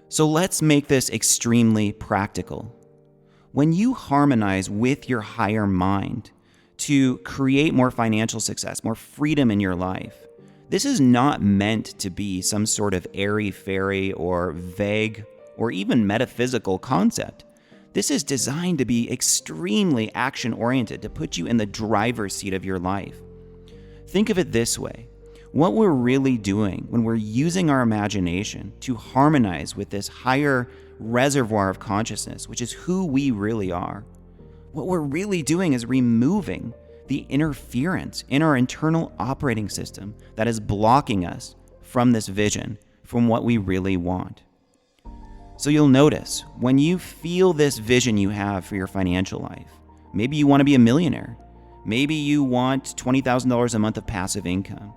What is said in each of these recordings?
So let's make this extremely practical. When you harmonize with your higher mind to create more financial success, more freedom in your life, this is not meant to be some sort of airy-fairy or vague or even metaphysical concept. This is designed to be extremely action-oriented, to put you in the driver's seat of your life. Think of it this way. What we're really doing when we're using our imagination to harmonize with this higher reservoir of consciousness, which is who we really are, what we're really doing is removing the interference in our internal operating system that is blocking us from this vision, from what we really want. So you'll notice when you feel this vision you have for your financial life, maybe you want to be a millionaire, maybe you want $20,000 a month of passive income,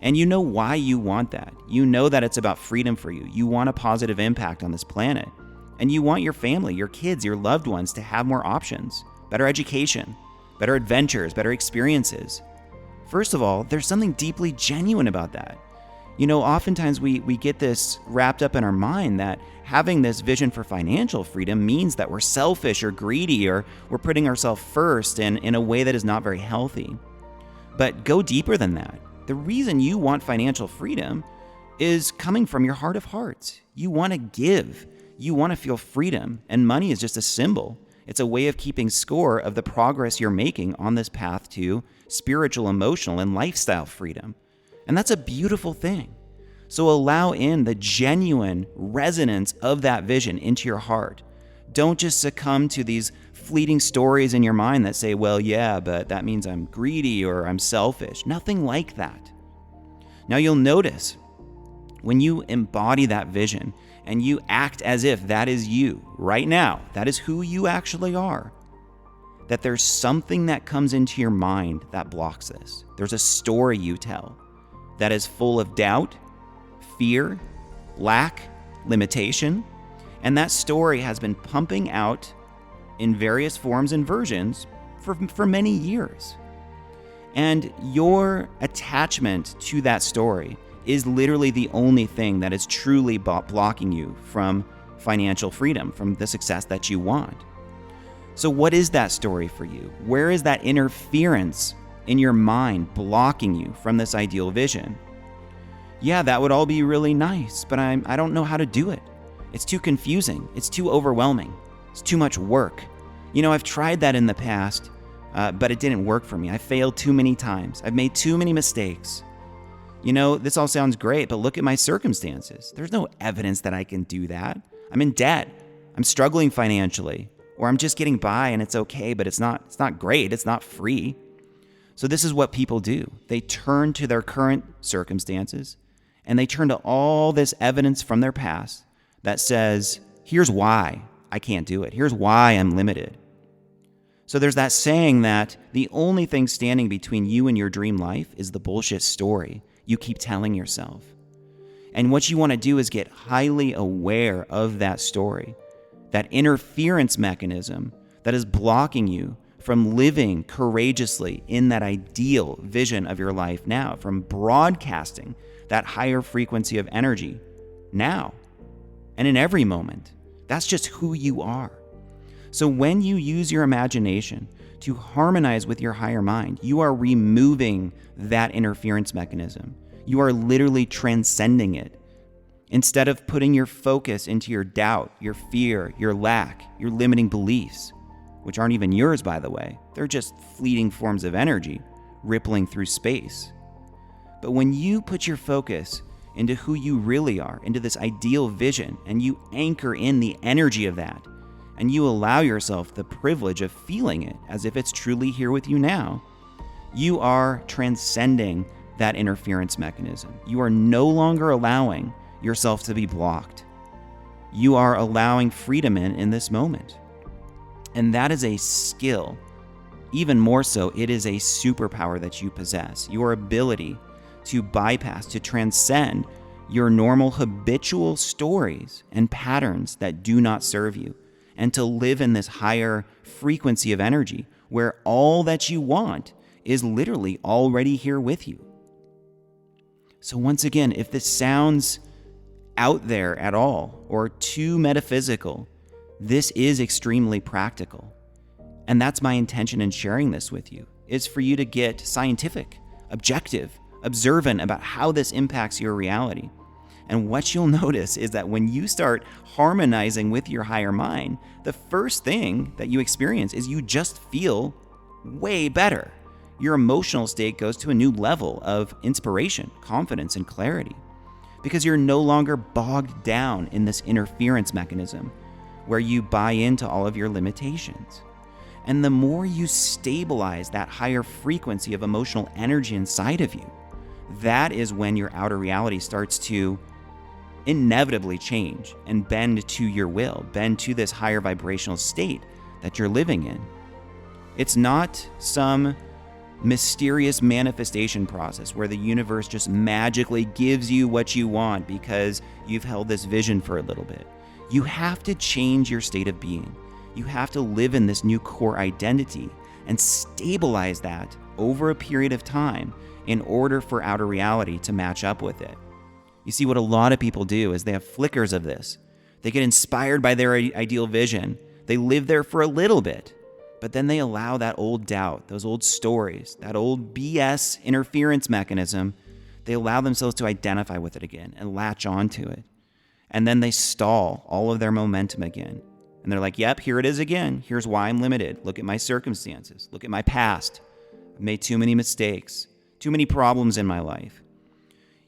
and you know why you want that. You know that it's about freedom for you. You want a positive impact on this planet, and you want your family, your kids, your loved ones to have more options, better education, better adventures, better experiences. First of all, there's something deeply genuine about that. You know, oftentimes we get this wrapped up in our mind that having this vision for financial freedom means that we're selfish or greedy or we're putting ourselves first in a way that is not very healthy. But go deeper than that. The reason you want financial freedom is coming from your heart of hearts. You want to give. You want to feel freedom, and money is just a symbol. It's a way of keeping score of the progress you're making on this path to spiritual, emotional, and lifestyle freedom. And that's a beautiful thing. So allow in the genuine resonance of that vision into your heart. Don't just succumb to these fleeting stories in your mind that say, well, yeah, but that means I'm greedy or I'm selfish. Nothing like that. Now you'll notice when you embody that vision and you act as if that is you right now, that is who you actually are, that there's something that comes into your mind that blocks this. There's a story you tell that is full of doubt, fear, lack, limitation, and that story has been pumping out in various forms and versions for many years. And your attachment to that story is literally the only thing that is truly blocking you from financial freedom, from the success that you want. So what is that story for you? Where is that interference in your mind blocking you from this ideal vision? Yeah, that would all be really nice, but I don't know how to do it. It's too confusing. It's too overwhelming. It's too much work. You know, I've tried that in the past, but it didn't work for me. I failed too many times. I've made too many mistakes. You know, this all sounds great, but look at my circumstances. There's no evidence that I can do that. I'm in debt. I'm struggling financially, or I'm just getting by and it's okay, but it's not great. It's not free. So this is what people do. They turn to their current circumstances and they turn to all this evidence from their past that says, here's why I can't do it. Here's why I'm limited. So there's that saying that the only thing standing between you and your dream life is the bullshit story you keep telling yourself. And what you want to do is get highly aware of that story, that interference mechanism that is blocking you from living courageously in that ideal vision of your life now, from broadcasting that higher frequency of energy now and in every moment. That's just who you are. So when you use your imagination to harmonize with your higher mind, you are removing that interference mechanism. You are literally transcending it. Instead of putting your focus into your doubt, your fear, your lack, your limiting beliefs, which aren't even yours, by the way. They're just fleeting forms of energy rippling through space. But when you put your focus into who you really are, into this ideal vision, and you anchor in the energy of that, and you allow yourself the privilege of feeling it as if it's truly here with you now, you are transcending that interference mechanism. You are no longer allowing yourself to be blocked. You are allowing freedom in this moment. And that is a skill. Even more so, it is a superpower that you possess. Your ability to bypass, to transcend your normal habitual stories and patterns that do not serve you, and to live in this higher frequency of energy where all that you want is literally already here with you. So once again, if this sounds out there at all or too metaphysical. This is extremely practical. And that's my intention in sharing this with you, is for you to get scientific, objective, observant about how this impacts your reality. And what you'll notice is that when you start harmonizing with your higher mind, the first thing that you experience is you just feel way better. Your emotional state goes to a new level of inspiration, confidence, and clarity, because you're no longer bogged down in this interference mechanism where you buy into all of your limitations. And the more you stabilize that higher frequency of emotional energy inside of you, that is when your outer reality starts to inevitably change and bend to your will, bend to this higher vibrational state that you're living in. It's not some mysterious manifestation process where the universe just magically gives you what you want because you've held this vision for a little bit. You have to change your state of being. You have to live in this new core identity and stabilize that over a period of time in order for outer reality to match up with it. You see, what a lot of people do is they have flickers of this. They get inspired by their ideal vision. They live there for a little bit, but then they allow that old doubt, those old stories, that old BS interference mechanism, they allow themselves to identify with it again and latch onto it. And then they stall all of their momentum again. And they're like, yep, here it is again. Here's why I'm limited. Look at my circumstances. Look at my past. I've made too many mistakes, too many problems in my life.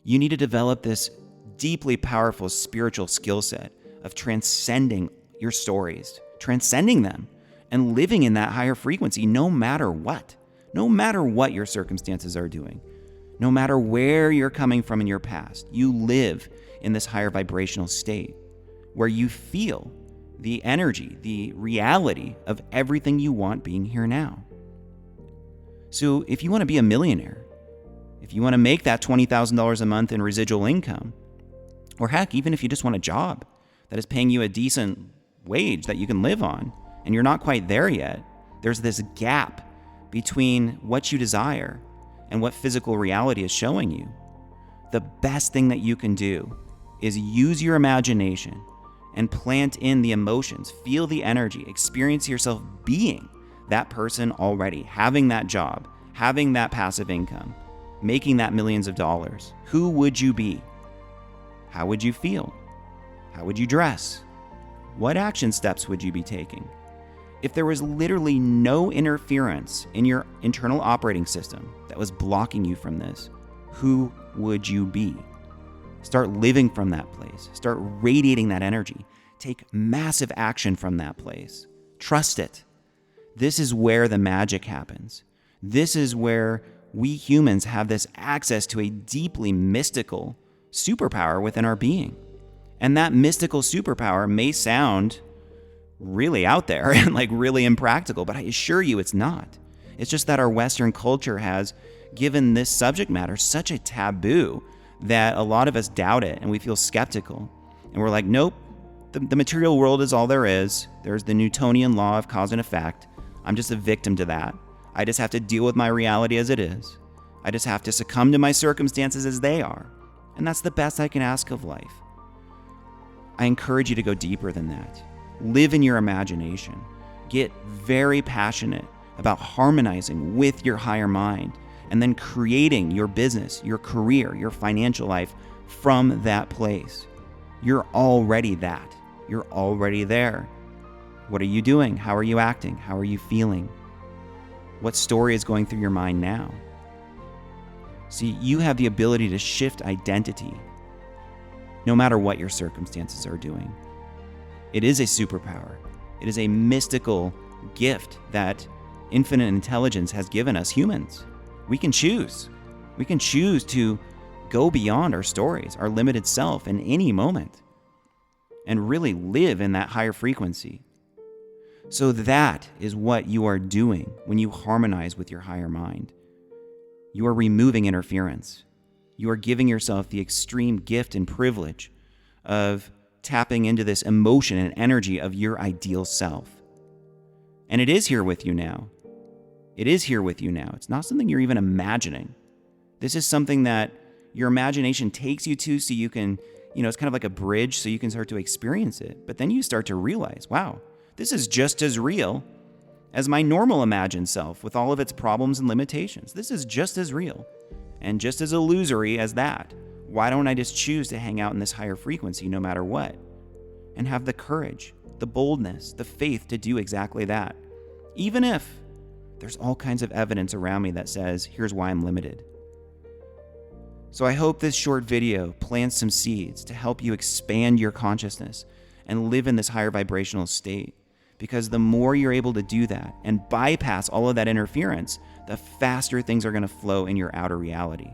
You need to develop this deeply powerful spiritual skill set of transcending your stories, transcending them, and living in that higher frequency no matter what your circumstances are doing, no matter where you're coming from in your past. You live in this higher vibrational state where you feel the energy, the reality of everything you want being here now. So if you want to be a millionaire, if you want to make that $20,000 a month in residual income, or heck, even if you just want a job that is paying you a decent wage that you can live on, and you're not quite there yet, there's this gap between what you desire and what physical reality is showing you. The best thing that you can do is use your imagination and plant in the emotions, feel the energy, experience yourself being that person already, having that job, having that passive income, making that millions of dollars. Who would you be? How would you feel? How would you dress? What action steps would you be taking? If there was literally no interference in your internal operating system that was blocking you from this, who would you be? Start living from that place. Start radiating that energy. Take massive action from that place. Trust it. This is where the magic happens. This is where we humans have this access to a deeply mystical superpower within our being. And that mystical superpower may sound really out there and like really impractical, but I assure you it's not. It's just that our Western culture has given this subject matter such a taboo that a lot of us doubt it and we feel skeptical. And we're like, nope, the material world is all there is. There's the Newtonian law of cause and effect. I'm just a victim to that. I just have to deal with my reality as it is. I just have to succumb to my circumstances as they are. And that's the best I can ask of life. I encourage you to go deeper than that. Live in your imagination. Get very passionate about harmonizing with your higher mind and then creating your business, your career, your financial life from that place. You're already that. You're already there. What are you doing? How are you acting? How are you feeling? What story is going through your mind now? See, you have the ability to shift identity no matter what your circumstances are doing. It is a superpower. It is a mystical gift that infinite intelligence has given us humans. We can choose. We can choose to go beyond our stories, our limited self in any moment, and really live in that higher frequency. So that is what you are doing when you harmonize with your higher mind. You are removing interference. You are giving yourself the extreme gift and privilege of tapping into this emotion and energy of your ideal self. And it is here with you now. It is here with you now. It's not something you're even imagining. This is something that your imagination takes you to so you can it's kind of like a bridge so you can start to experience it. But then you start to realize, wow, this is just as real as my normal imagined self with all of its problems and limitations. This is just as real and just as illusory as that. Why don't I just choose to hang out in this higher frequency no matter what? And have the courage, the boldness, the faith to do exactly that. Even if there's all kinds of evidence around me that says, here's why I'm limited. So I hope this short video plants some seeds to help you expand your consciousness and live in this higher vibrational state. Because the more you're able to do that and bypass all of that interference, the faster things are going to flow in your outer reality.